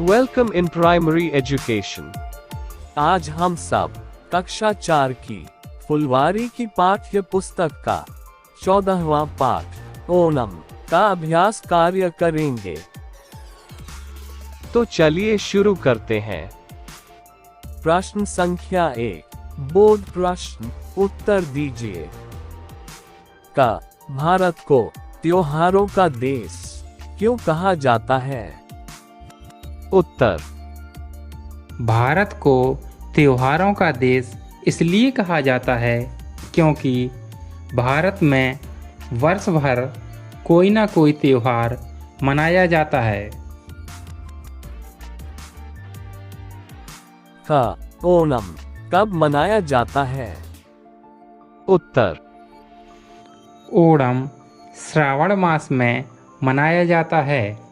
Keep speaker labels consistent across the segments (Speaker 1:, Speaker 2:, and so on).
Speaker 1: Welcome in primary education. आज हम सब कक्षा 4 की फुलवारी की पाठ्य पुस्तक का 14वां पाठ ओणम का अभ्यास कार्य करेंगे। तो चलिए शुरू करते हैं। प्रश्न संख्या 1, बोध प्रश्न, उत्तर दीजिए। का भारत को त्योहारों का देश क्यों कहा जाता है? उत्तर,
Speaker 2: भारत को त्योहारों का देश इसलिए कहा जाता है क्योंकि भारत में वर्ष भर कोई ना कोई त्योहार मनाया जाता है।
Speaker 1: का ओणम कब मनाया जाता है? उत्तर,
Speaker 2: ओणम श्रावण मास में मनाया जाता है।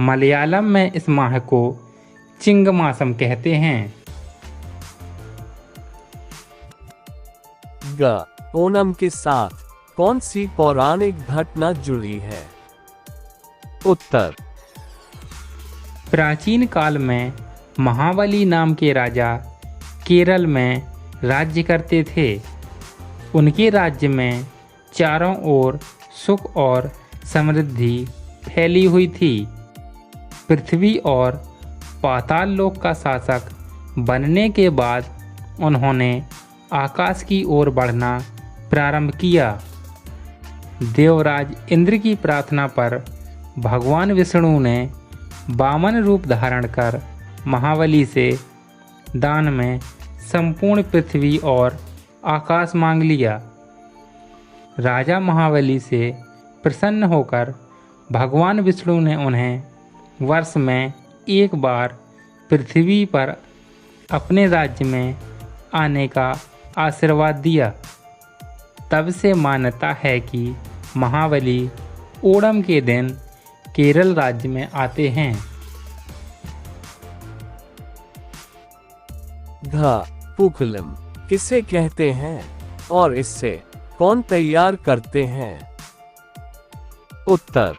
Speaker 2: मलयालम में इस माह को चिंग मासम कहते हैं।
Speaker 1: ग ओणम के साथ कौन सी पौराणिक घटना जुड़ी है? उत्तर,
Speaker 2: प्राचीन काल में महाबली नाम के राजा केरल में राज्य करते थे। उनके राज्य में चारों ओर सुख और समृद्धि फैली हुई थी। पृथ्वी और पाताल लोक का शासक बनने के बाद उन्होंने आकाश की ओर बढ़ना प्रारंभ किया। देवराज इंद्र की प्रार्थना पर भगवान विष्णु ने वामन रूप धारण कर महाबली से दान में संपूर्ण पृथ्वी और आकाश मांग लिया। राजा महाबली से प्रसन्न होकर भगवान विष्णु ने उन्हें वर्ष में एक बार पृथ्वी पर अपने राज्य में आने का आशीर्वाद दिया। तब से मान्यता है कि महाबली ओणम के दिन केरल राज्य में आते हैं।
Speaker 1: घ पूकलम किसे कहते हैं और इससे कौन तैयार करते हैं? उत्तर,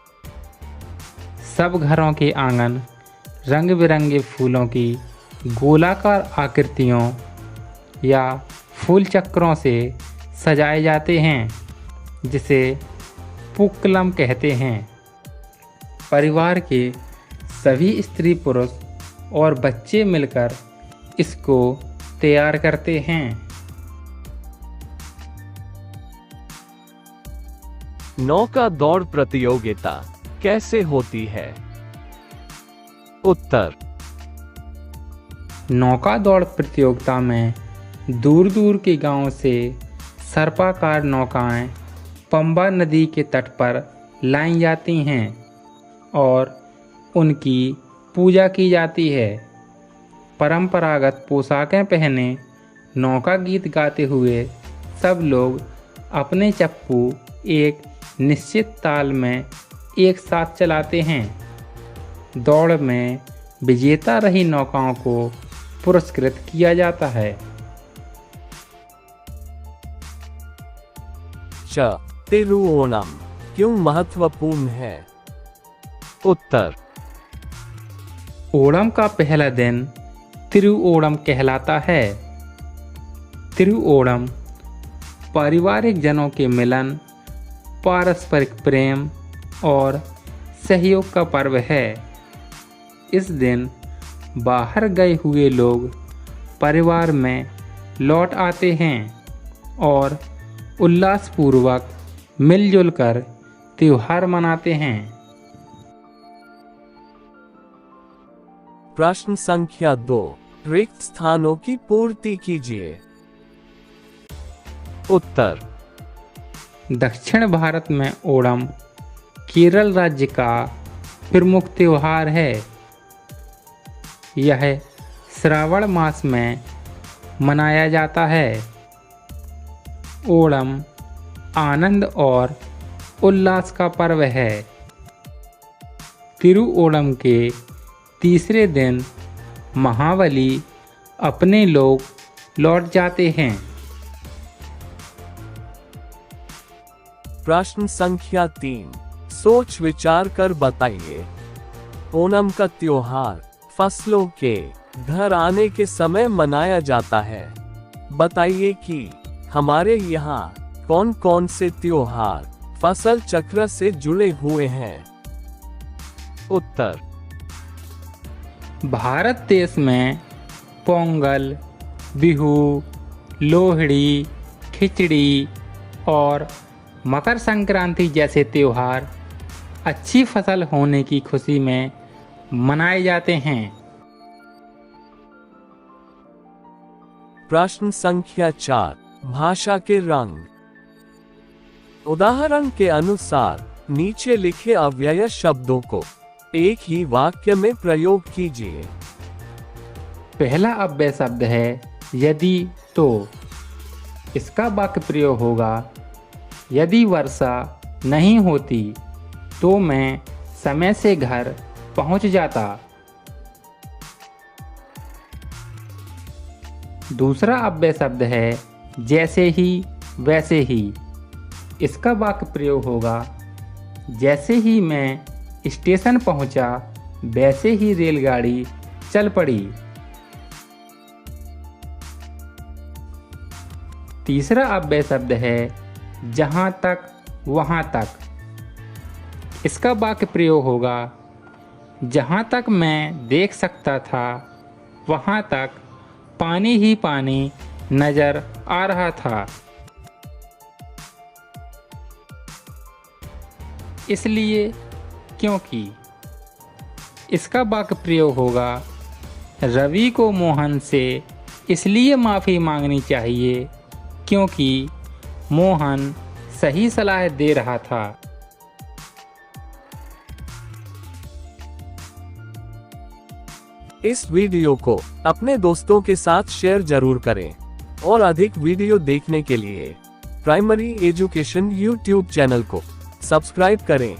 Speaker 2: सब घरों के आंगन रंग बिरंगे फूलों की गोलाकार आकृतियों या फूल चक्रों से सजाए जाते हैं, जिसे पूक्कलम कहते हैं। परिवार के सभी स्त्री पुरुष और बच्चे मिलकर इसको तैयार करते हैं।
Speaker 1: नौका दौड़ प्रतियोगिता कैसे होती है? उत्तर,
Speaker 2: नौका दौड़ प्रतियोगिता में दूर दूर के गांवों से सर्पाकार नौकाएं पंबा नदी के तट पर लाई जाती हैं और उनकी पूजा की जाती है। परंपरागत पोशाकें पहने नौका गीत गाते हुए सब लोग अपने चप्पू एक निश्चित ताल में एक साथ चलाते हैं। दौड़ में विजेता रही नौकाओं को पुरस्कृत किया जाता है।
Speaker 1: च तिरुओणम क्यों महत्वपूर्ण है? उत्तर,
Speaker 2: ओणम का पहला दिन तिरुओणम कहलाता है। तिरुओणम पारिवारिक जनों के मिलन, पारस्परिक प्रेम और सहयोग का पर्व है। इस दिन बाहर गए हुए लोग परिवार में लौट आते हैं और उल्लासपूर्वक मिलजुल कर त्योहार मनाते हैं।
Speaker 1: प्रश्न संख्या 2, रिक्त स्थानों की पूर्ति कीजिए। उत्तर,
Speaker 2: दक्षिण भारत में ओणम केरल राज्य का प्रमुख त्योहार है। यह श्रावण मास में मनाया जाता है। ओणम आनंद और उल्लास का पर्व है। तिरुओणम के तीसरे दिन महाबली अपने लोग लौट जाते हैं।
Speaker 1: प्रश्न संख्या 3, सोच विचार कर बताइए। ओणम का त्योहार फसलों के घर आने के समय मनाया जाता है। बताइए कि हमारे यहाँ कौन कौन से त्योहार फसल चक्र से जुड़े हुए हैं। उत्तर।
Speaker 2: भारत देश में पोंगल, बिहू, लोहड़ी, खिचड़ी और मकर संक्रांति जैसे त्योहार अच्छी फसल होने की खुशी में मनाए जाते हैं।
Speaker 1: प्रश्न संख्या 4, भाषा के रंग। उदाहरण के अनुसार नीचे लिखे अव्यय शब्दों को एक ही वाक्य में प्रयोग कीजिए।
Speaker 2: पहला अव्यय शब्द है यदि तो। इसका वाक्य प्रयोग होगा, यदि वर्षा नहीं होती तो मैं समय से घर पहुंच जाता। दूसरा अव्यय शब्द है जैसे ही वैसे ही। इसका वाक्य प्रयोग होगा, जैसे ही मैं स्टेशन पहुंचा वैसे ही रेलगाड़ी चल पड़ी। तीसरा अव्यय शब्द है जहां तक वहां तक। इसका वाक्य प्रयोग होगा, जहां तक मैं देख सकता था वहां तक पानी ही पानी नजर आ रहा था। इसलिए क्योंकि। इसका वाक्य प्रयोग होगा, रवि को मोहन से इसलिए माफ़ी मांगनी चाहिए क्योंकि मोहन सही सलाह दे रहा था।
Speaker 1: इस वीडियो को अपने दोस्तों के साथ शेयर जरूर करें और अधिक वीडियो देखने के लिए प्राइमरी एजुकेशन यूट्यूब चैनल को सब्सक्राइब करें।